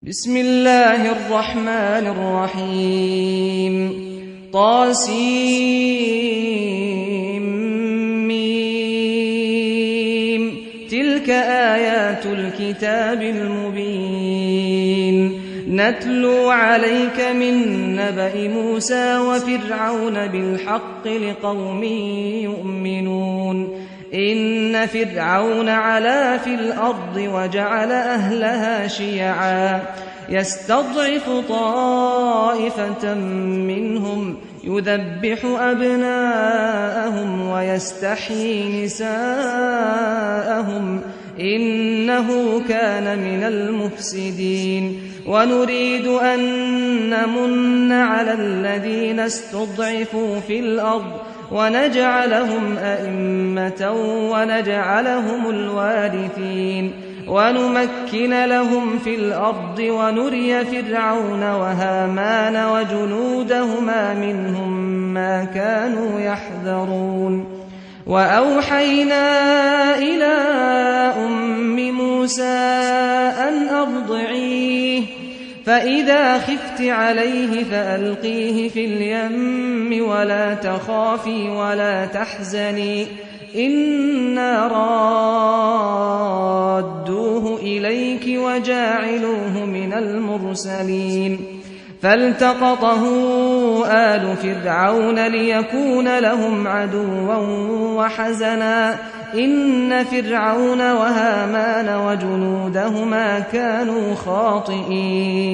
بسم الله الرحمن الرحيم طاسيم تلك آيات الكتاب المبين نتلو عليك من نبأ موسى وفرعون بالحق لقوم يؤمنون إن فرعون علا في الأرض وجعل أهلها شيعا يستضعف طائفة منهم يذبح أبناءهم ويستحيي نساءهم إنه كان من المفسدين ونريد أن نمن على الذين استضعفوا في الأرض ونجعلهم أئمة ونجعلهم الوارثين ونمكن لهم في الأرض ونري فرعون وهامان وجنودهما منهم ما كانوا يحذرون وأوحينا إلى أم موسى أن أرضعيه فإذا خفت عليه فألقيه في اليم ولا تخافي ولا تحزني إنا رادوه إليك وجاعلوه من المرسلين فالتقطه آل فرعون ليكون لهم عدوا وحزنا إن فرعون وهامان وجنودهما كانوا خاطئين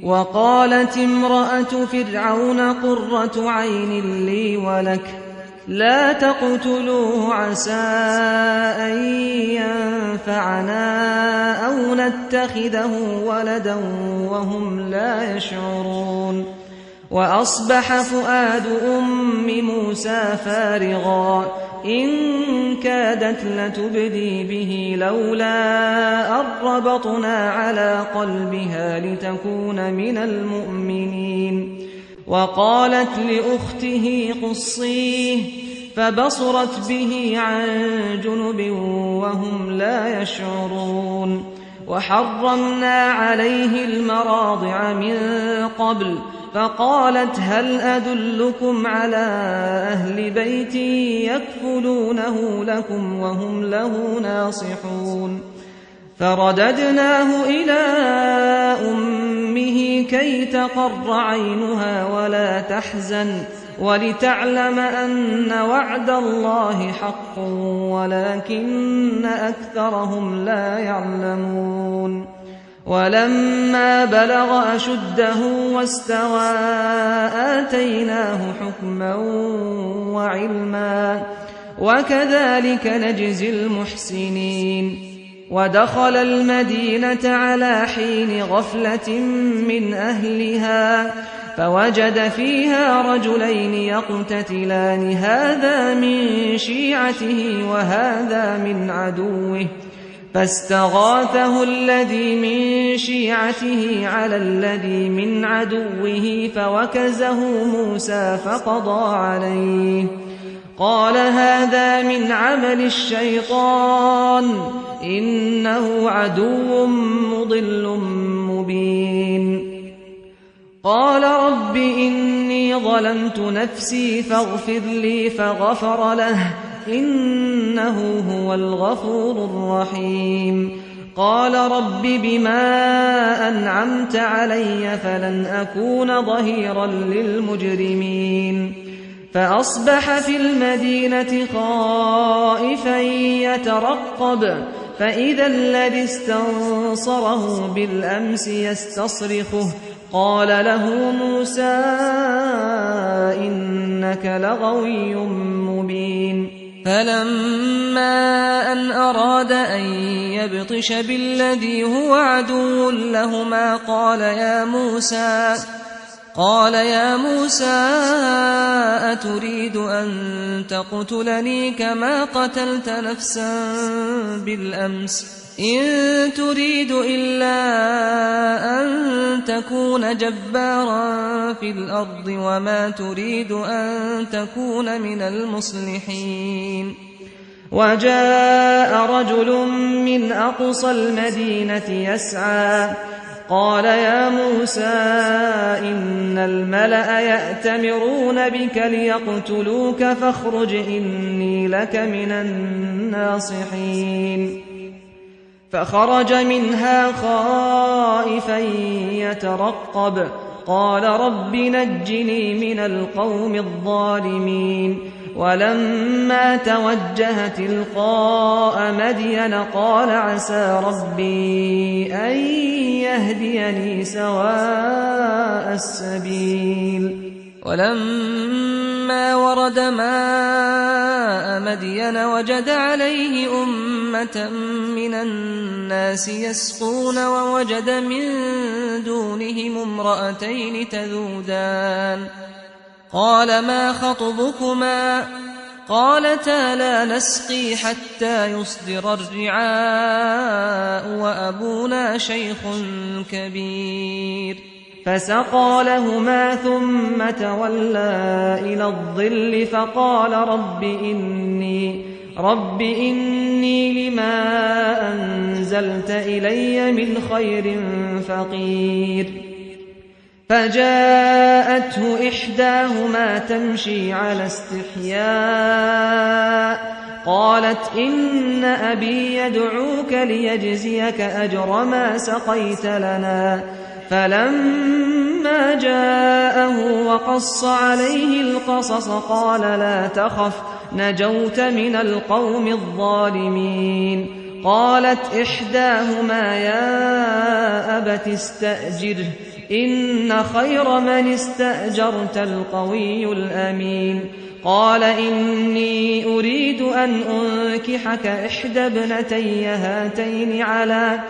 وقالت امرأة فرعون قرة عين لي ولك لا تقتلوه عسى أن ينفعنا أو نتخذه ولدا وهم لا يشعرون وأصبح فؤاد أم موسى فارغا إن كادت لتبدي به لولا أن ربطنا على قلبها لتكون من المؤمنين وقالت لأخته قصيه فبصرت به عن جنب وهم لا يشعرون وحرمنا عليه المراضع من قبل فقالت هل أدلكم على أهل بيت يكفلونه لكم وهم له ناصحون فرددناه إلى أمه كي تقر عينها ولا تحزن ولتعلم أن وعد الله حق ولكن أكثرهم لا يعلمون ولما بلغ أشده واستوى آتيناه حكما وعلما وكذلك نجزي المحسنين ودخل المدينة على حين غفلة من أهلها فوجد فيها رجلين يقتتلان هذا من شيعته وهذا من عدوه فاستغاثه الذي من شيعته على الذي من عدوه فوكزه موسى فقضى عليه قال هذا من عمل الشيطان إنه عدو مضل مبين قال رب إني ظلمت نفسي فاغفر لي فغفر له إنه هو الغفور الرحيم قال رب بما أنعمت علي فلن أكون ظهيرا للمجرمين فأصبح في المدينة خائفا يترقب فإذا الذي استنصره بالأمس يستصرخه قال له موسى إنك لغوي مبين فلما أن أراد أن يبطش بالذي هو عدو لهما قال يا موسى أتريد أن تقتلني كما قتلت نفسا بالأمس إن تريد إلا أن تكون جبارا في الأرض وما تريد أن تكون من المصلحين وجاء رجل من أقصى المدينة يسعى قال يا موسى إن الملأ يأتمرون بك ليقتلوك فاخرج إني لك من الناصحين فخرج منها خائفا يترقب قال رب نجني من القوم الظالمين ولما توجه تلقاء مدين قال عسى ربي أن يهديني سواء السبيل ولما ورد ماء مدين وجد عليه أمة من الناس يسقون ووجد من دونهم امرأتين تذودان قال ما خطبكما قالتا لا نسقي حتى يصدر الرعاء وأبونا شيخ كبير فسقى لهما ثم تولى إلى الظل فقال رب إني لما أنزلت إلي من خير فقير فجاءته إحداهما تمشي على استحياء قالت إن أبي يدعوك ليجزيك أجر ما سقيت لنا فلما جاءه وقص عليه القصص قال لا تخف نجوت من القوم الظالمين قالت إحداهما يا أبت استأجره إن خير من استأجرت القوي الأمين قال إني أريد أن أنكحك إحدى ابنتي هاتين على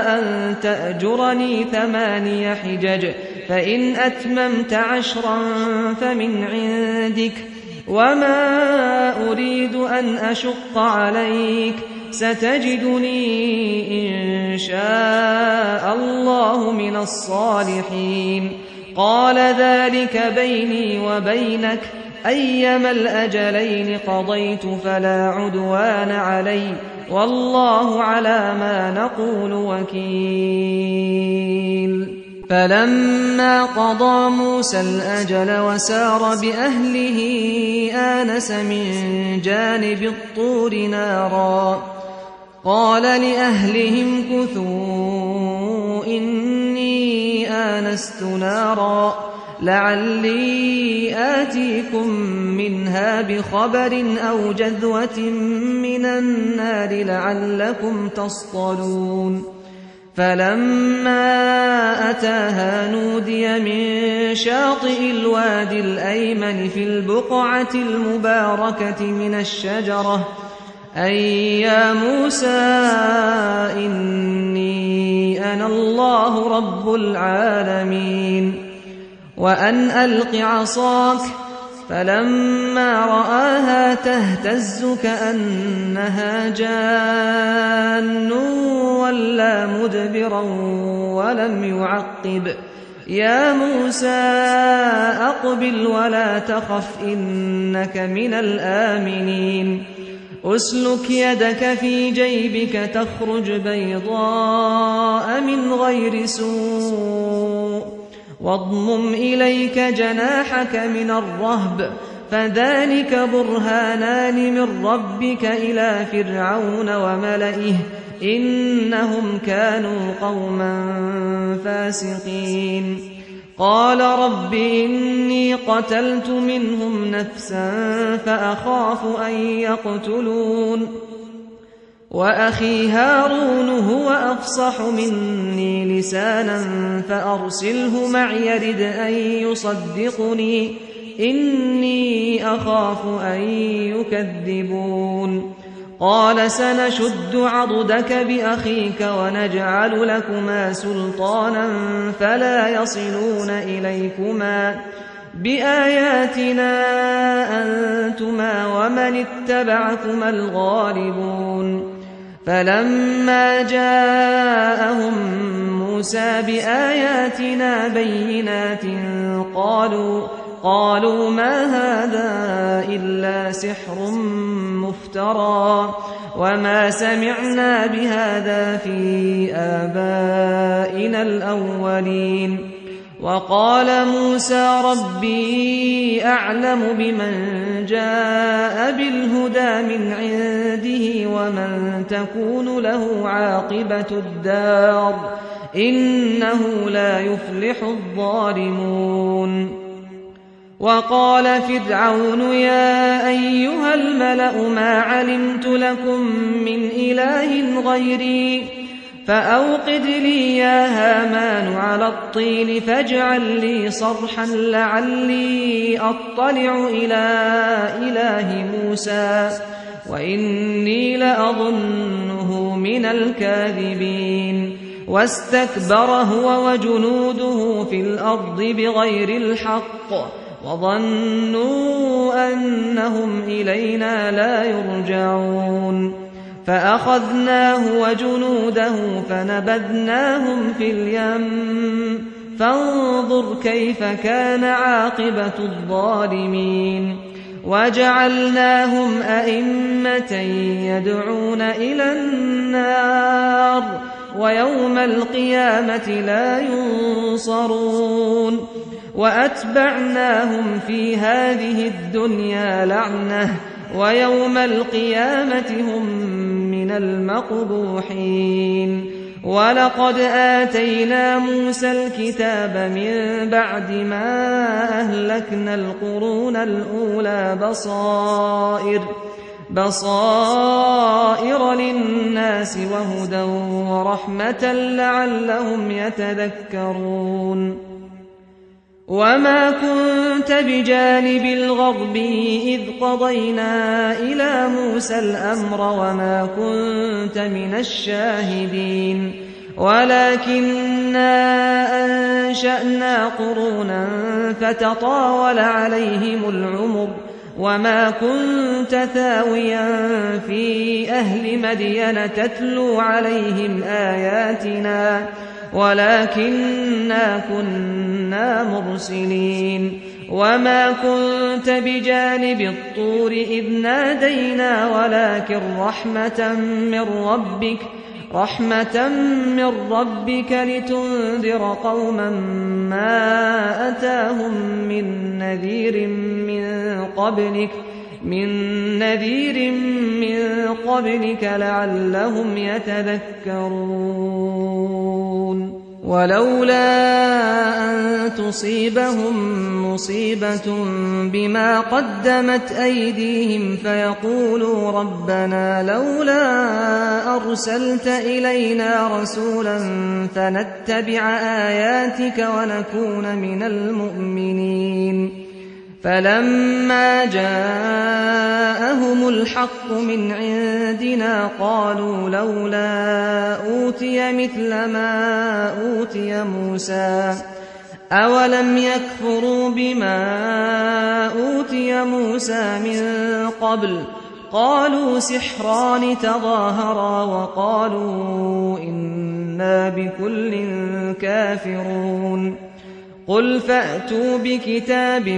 أن تأجرني 8 حجج فإن أتممت 10 فمن عندك وما أريد أن أشق عليك ستجدني إن شاء الله من الصالحين قال ذلك بيني وبينك أيما الأجلين قضيت فلا عدوان علي والله على ما نقول وكيل فلما قضى موسى الأجل وسار بأهله آنس من جانب الطور نارا قال لأهلهم كثوا إني آنست نارا لعلي آتيكم منها بخبر أو جذوة من النار لعلكم تصطلون فلما أتاها نودي من شاطئ الوادي الأيمن في البقعة المباركة من الشجرة أي يا موسى إني أنا الله رب العالمين وأن ألق عصاك فلما رآها تهتز كأنها جان ولا مدبرا ولم يعقب يا موسى أقبل ولا تخف إنك من الآمنين أسلك يدك في جيبك تخرج بيضاء من غير سوء واضمم إليك جناحك من الرهب فذلك برهانان من ربك إلى فرعون وملئه إنهم كانوا قوما فاسقين قال رب إني قتلت منهم نفسا فأخاف أن يقتلون وأخي هارون هو أفصح مني لسانا فأرسله معي يرد أن يصدقني إني أخاف أن يكذبون قال سنشد عضدك بأخيك ونجعل لكما سلطانا فلا يصلون إليكما بآياتنا أنتما ومن اتبعكما الغالبون فلما جاءهم موسى بآياتنا بينات قالوا ما هذا إلا سحر مفترى وما سمعنا بهذا في آبائنا الأولين. وقال موسى ربي أعلم بمن جاء بالهدى من عنده ومن تكون له عاقبة الدار إنه لا يفلح الظالمون. وقال فرعون يا أيها الملأ ما علمت لكم من إله غيري فأوقد لي يا هامان على الطين فاجعل لي صرحا لعلي أطلع إلى إله موسى وإني لأظنه من الكاذبين. واستكبر هو وجنوده في الأرض بغير الحق وظنوا أنهم إلينا لا يرجعون. فأخذناه وجنوده فنبذناهم في اليم فانظر كيف كان عاقبة الظالمين. وجعلناهم أئمة يدعون إلى النار ويوم القيامة لا ينصرون. وأتبعناهم في هذه الدنيا لعنة ويوم القيامة هم من المقبوحين. ولقد آتينا موسى الكتاب من بعد ما أهلكنا القرون الأولى بصائر للناس وهدى ورحمة لعلهم يتذكرون. وما كنت بجانب الغرب إذ قضينا إلى موسى الأمر وما كنت من الشاهدين ولكننا أنشأنا قرونا فتطاول عليهم العمر وما كنت ثاويا في أهل مدين تتلو عليهم آياتنا ولكننا كنا مرسلين. وما كنت بجانب الطور إذ نادينا ولكن رحمة من ربك لتنذر قوما ما أتاهم من نذير من قبلك لعلهم يتذكرون. ولولا أن تصيبهم مصيبة بما قدمت أيديهم فيقولوا ربنا لولا أرسلت إلينا رسولا فنتبع آياتك ونكون من المؤمنين. فلما جاءهم الحق من عندنا قالوا لولا أوتي مثل ما أوتي موسى أولم يكفروا بما أوتي موسى من قبل قالوا سحران تظاهرا وقالوا إنا بكل كافرون. قل فأتوا بكتاب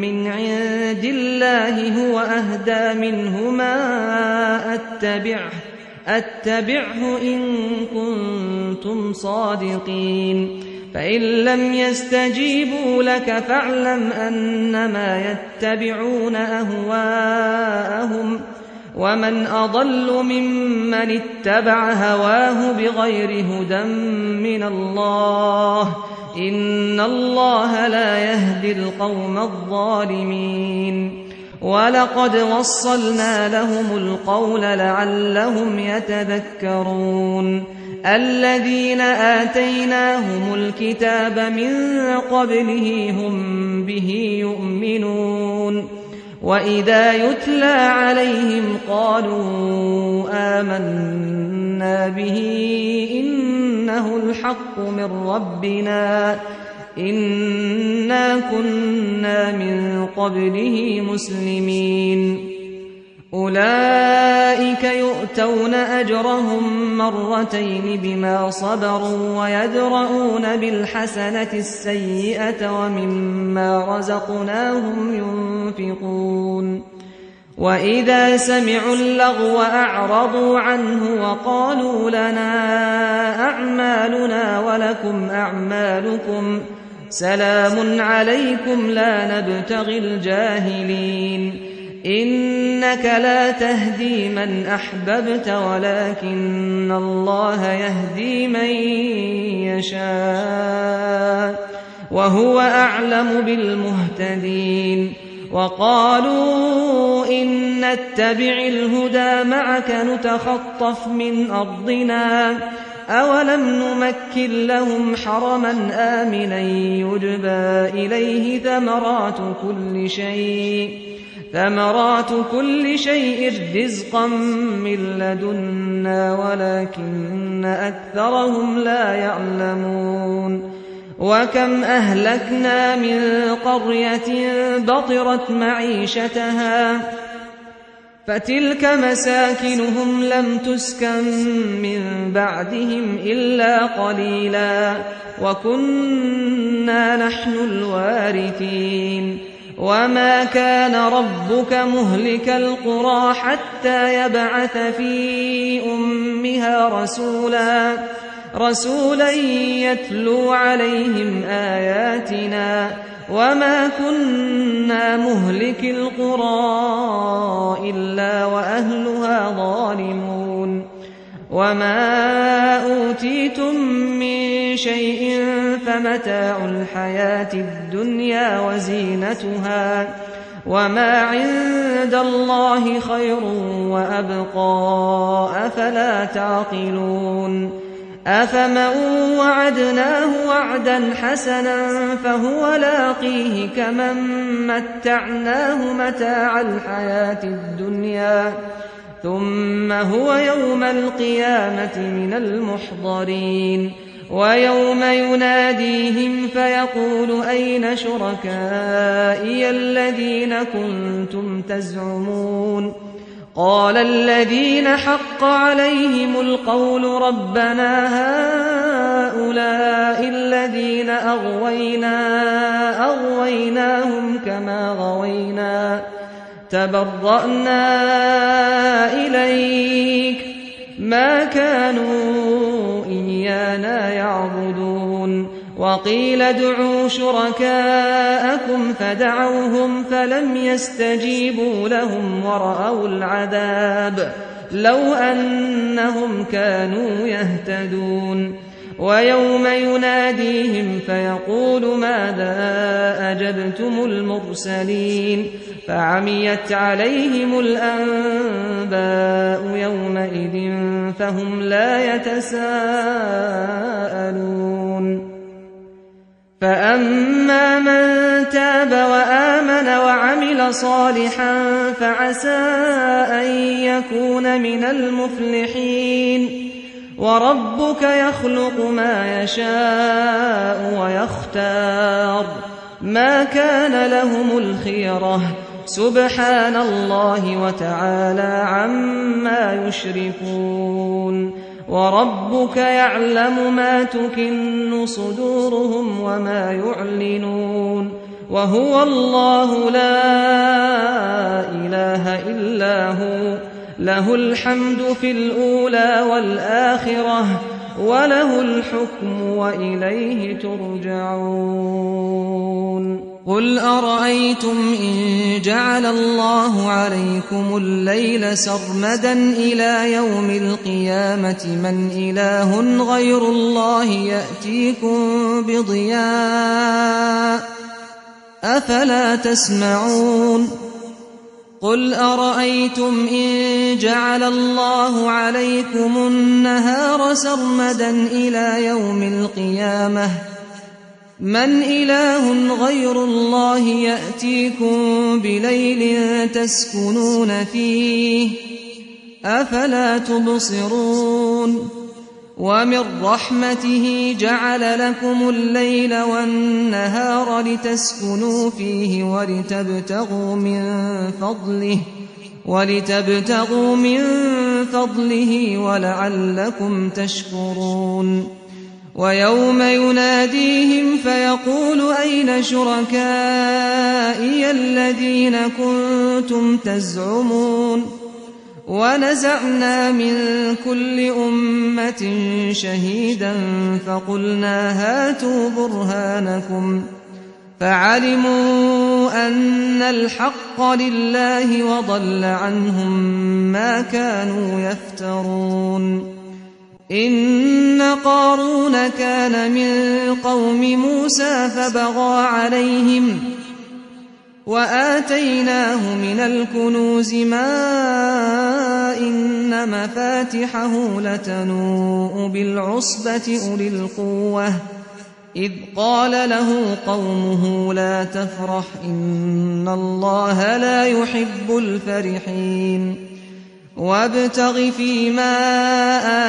من عند الله هو أهدى منهما أتبعه إن كنتم صادقين. فإن لم يستجيبوا لك فاعلم أنما يتبعون أهواءهم ومن أضل ممن اتبع هواه بغير هدى من الله إن الله لا يهدي القوم الظالمين. ولقد وصلنا لهم القول لعلهم يتذكرون. الذين آتيناهم الكتاب من قبله هم به يؤمنون وإذا يتلى عليهم قالوا آمنا به إنه الحق من ربنا إنا كنا من قبله مسلمين. أولئك يؤتون أجرهم مرتين بما صبروا ويدرؤون بالحسنة السيئة ومما رزقناهم ينفقون. وإذا سمعوا اللغو أعرضوا عنه وقالوا لنا أعمالنا ولكم أعمالكم سلام عليكم لا نبتغي الجاهلين إنك لا تهدي من أحببت ولكن الله يهدي من يشاء وهو أعلم بالمهتدين وقالوا إن نتبع الهدى معك نتخطف من أرضنا أولم نمكن لهم حرما آمنا يجبى إليه ثمرات كل شيء رزقا من لدنا ولكن أكثرهم لا يعلمون وكم أهلكنا من قرية بطرت معيشتها فتلك مساكنهم لم تسكن من بعدهم إلا قليلا وكنا نحن الوارثين وما كان ربك مهلك القرى حتى يبعث في أمها رسولا يتلو عليهم آياتنا وما كنا مهلك القرى إلا وأهلها ظالمون وما أوتيتم من شيء فمتاع الحياة الدنيا وزينتها وما عند الله خير وأبقى أفلا تعقلون أفمن وعدناه وعدا حسنا فهو لاقيه كمن متعناه متاع الحياة الدنيا ثم هو يوم القيامة من المحضرين ويوم يناديهم فيقول أين شركائي الذين كنتم تزعمون قال الذين حق عليهم القول ربنا هؤلاء الذين أغويناهم كما غوينا تبرأنا إليك ما كانوا إيانا يعبدون وقيل ادعوا شركاءكم فدعوهم فلم يستجيبوا لهم ورأوا العذاب لو أنهم كانوا يهتدون ويوم يناديهم فيقول ماذا أجبتم المرسلين فعميت عليهم الأنباء يومئذ فهم لا يتساءلون فأما من تاب وآمن وعمل صالحا فعسى أن يكون من المفلحين وربك يخلق ما يشاء ويختار ما كان لهم الخيرة سبحان الله وتعالى عما يشركون وربك يعلم ما تكن صدورهم وما يعلنون وهو الله لا إله إلا هو له الحمد في الأولى والآخرة وله الحكم وإليه ترجعون قل أرأيتم إن جعل الله عليكم الليل سرمدا إلى يوم القيامة من إله غير الله يأتيكم بضياء أفلا تسمعون قل أرأيتم إن جعل الله عليكم النهار سرمدا إلى يوم القيامة من إله غير الله يأتيكم بليل تسكنون فيه أفلا تبصرون ومن رحمته جعل لكم الليل والنهار لتسكنوا فيه ولتبتغوا من فضله ولعلكم تشكرون ويوم يناديهم فيقول أين شركائي الذين كنتم تزعمون ونزعنا من كل أمة شهيدا فقلنا هاتوا برهانكم فعلموا أن الحق لله وضل عنهم ما كانوا يفترون. إن قارون كان من قوم موسى فبغى عليهم وآتيناه من الكنوز ما إن مفاتحه لتنوء بالعصبة أولي القوة إذ قال له قومه لا تفرح إن الله لا يحب الفرحين وابتغ فيما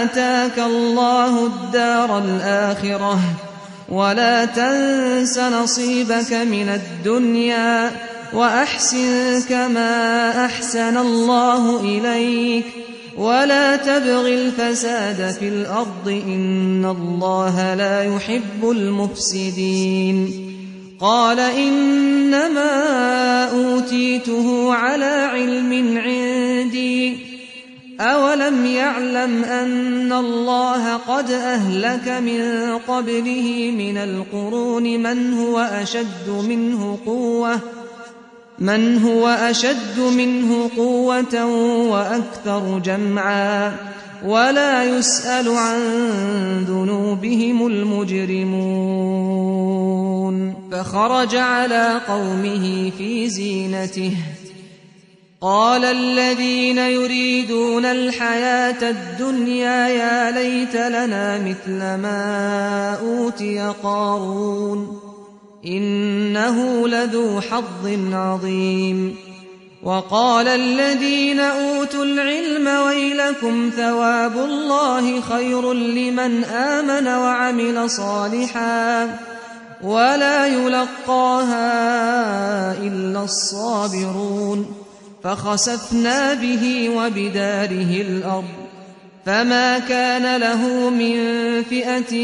آتاك الله الدار الآخرة ولا تنس نصيبك من الدنيا وأحسن كما أحسن الله إليك ولا تبغ الفساد في الأرض إن الله لا يحب المفسدين. قال إنما أوتيته على علم عندي أولم يعلم أن الله قد أهلك من قبله من القرون من هو أشد منه قوة وأكثر جمعا ولا يسأل عن ذنوبهم المجرمون. فخرج على قومه في زينته قال الذين يريدون الحياة الدنيا يا ليت لنا مثل ما أوتي قارون إنه لذو حظ عظيم. وقال الذين أوتوا العلم ويلكم ثواب الله خير لمن آمن وعمل صالحا ولا يلقاها إلا الصابرون. فخسفنا به وبداره الأرض فما كان له من فئة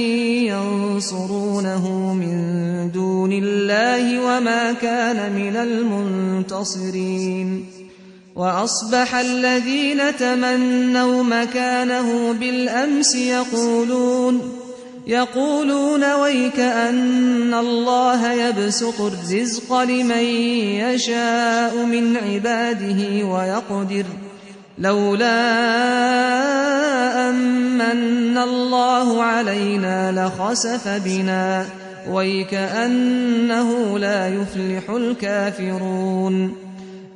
ينصرونه من دون الله وما كان من المنتصرين. وأصبح الذين تمنوا مكانه بالأمس يقولون ويك أن الله يبسط الرزق لمن يشاء من عباده ويقدر لولا أمن الله علينا لخسف بنا ويك أنه لا يفلح الكافرون.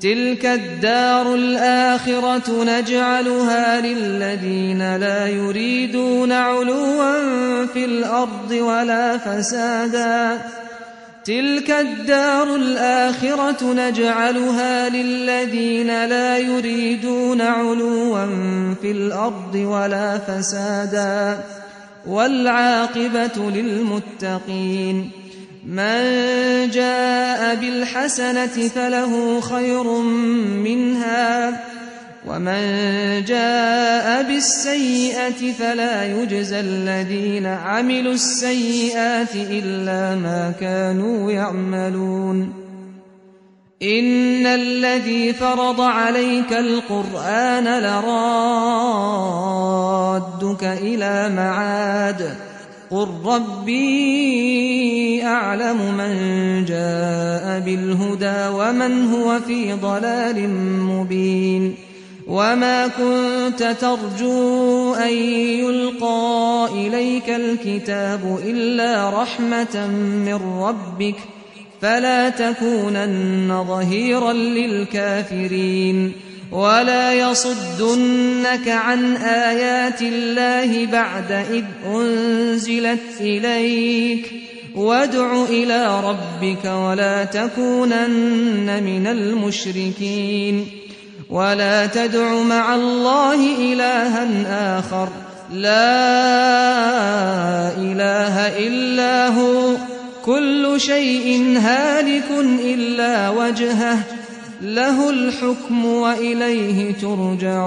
تلك الدار الآخرة نجعلها للذين لا يريدون علوا في الأرض ولا فسادا تلك الدار الآخرة نجعلها للذين لا يريدون علوا في الأرض ولا فسادا والعاقبة للمتقين. من جاء بالحسنة فله خير منها ومن جاء بالسيئة فلا يجزى الذين عملوا السيئات إلا ما كانوا يعملون. إن الذي فرض عليك القرآن لرادك إلى معاد قل ربي أعلم من جاء بالهدى ومن هو في ضلال مبين. وما كنت ترجو أن يلقى إليك الكتاب إلا رحمة من ربك فلا تكونن ظهيرا للكافرين. ولا يصدنك عن آيات الله بعد إذ أنزلت إليك وادع إلى ربك ولا تكونن من المشركين. ولا تدع مع الله إلها آخر لا إله إلا هو كل شيء هالك إلا وجهه له الحكم وإليه ترجعون.